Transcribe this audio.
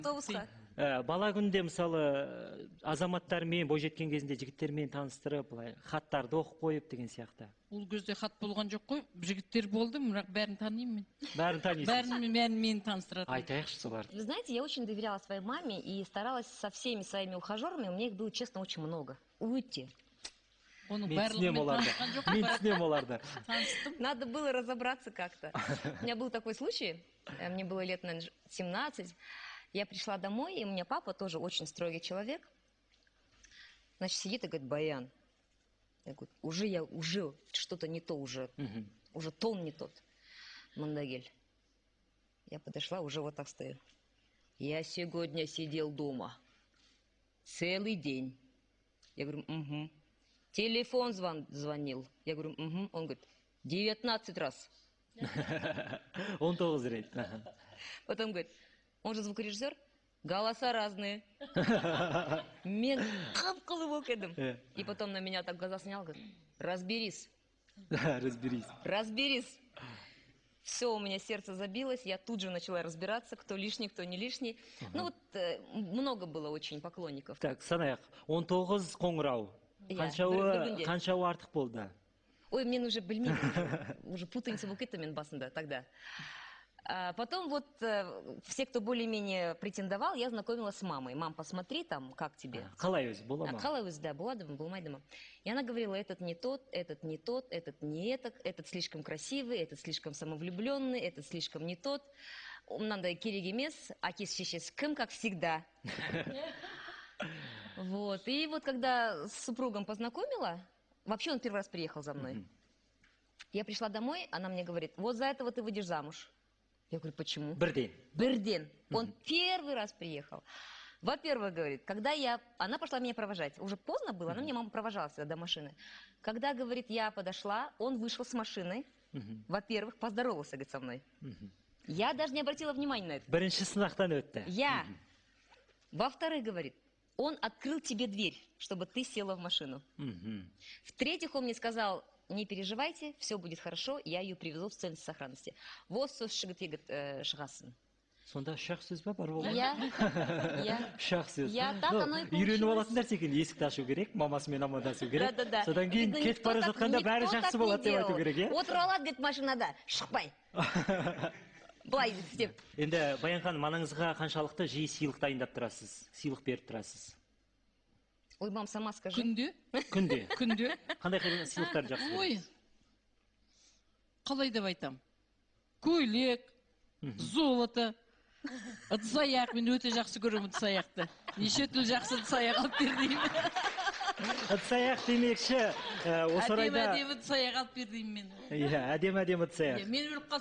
автобусқа. Бала күнде мысалы азаматтармен бойжеткен кезінде жігіттермен таныстырып, былай хаттарды оқып қойып деген сияқты. Ол кезде хат болған жоқ қой. Жігіттер болды, бірақ бәрін танимын мен. Бәрін танисыз. Бәрін мені таныстырады. Айтайықшы соларды. Вы знаете, я очень доверяла своей маме и старалась со всеми своими ухажерами, у меня их было, честно, очень много. Уйти. Оның Мен барлығымен танысқан жоқ. Мен түсінем оларды. Таныстым. Надо было разобраться как-то. У меня был такой случай, мне было лет, наверное, 17. Я пришла домой, и у меня папа тоже очень строгий человек. Значит, сидит и говорит: Баян, я говорю, уже что-то не то, уже тон не тот. Мандагель. Я подошла, уже вот так стою. Я сегодня сидел дома целый день. Я говорю, угу. Телефон звонил. Я говорю, угу. Он говорит, 19 раз. 19 рет. Потом говорит, он же звукорежиссер, голоса разные. Мен қып-қылы болып едім. И потом на меня так глаза снял, говорит, разберись. Разберись. Все, у меня сердце забилось, я тут же начала разбираться, кто лишний, кто не лишний. Ну вот много было очень поклонников. Так, санайық, 19 қоңырау. Қаншауы артық болды? Ой, мне уже білмеймін, уже путаница болып кетті мен басында тогда. Потом вот все, кто более-менее претендовал, я знакомилась с мамой. Мам, посмотри там, как тебе. Қалай өзі, бола ма? Қалай өзі, да, болады ма, болмайды ма. И она говорила, этот не тот, этот не тот, этот не этот слишком красивый, этот слишком самовлюбленный, этот слишком не тот. Мынандай керек емес, әкесі шешесі кім, как всегда. Вот. И вот когда с супругом познакомила, вообще он первый раз приехал за мной. Я пришла домой, она мне говорит, вот за этого ты выйдешь замуж. Я говорю, почему? Берден. Он первый раз приехал. Во-первых, говорит, она пошла меня провожать. Уже поздно было, она меня мама провожала всегда до машины. Когда, говорит, я подошла, он вышел с машины. Во-первых, поздоровался, говорит, со мной. Я даже не обратила внимания на это. Бірінші сынақтан өтті. Я. Во-вторых, говорит, он открыл тебе дверь, чтобы ты села в машину. В-третьих, он мне сказал, не переживайте, все будет хорошо, я ее привезу в целости и сохранности. Вот сөз жігітке шығасын. Сонда шақ сөз ба бар болған? Шақ сөз. Так оно и получилось. Үйреніп алатындар секен, есікті ашу керек, мамасымен амандасу керек. Да. Содан кейін кетіп бара жатқанда бәрі жақсы болады деп айту керек, е? Отырып алады, говорит, машинада, шықпай. Былай істеп. Енді Баян ханым, анаңызға қаншалықты жиі сыйлық дайындап тұрасыз, сыйлық беріп тұрасыз? Ой, мам, сама скажи. Күнде. Қандай сыйлықтар жақсы көресіз? Ой, қалай деп айтам? Көйлек, золото, ыдыс-аяқ, мен өте жақсы көремін ыдыс-аяқты. Неше түрлі жақсы ыдыс-аяқ алып бер деймін. Ыдыс-аяқ демекші, осы орайда... Әдемі ыдыс-аяқ алып бер деймін мен. Иә, әдемі ыдыс-аяқ. Мен өліп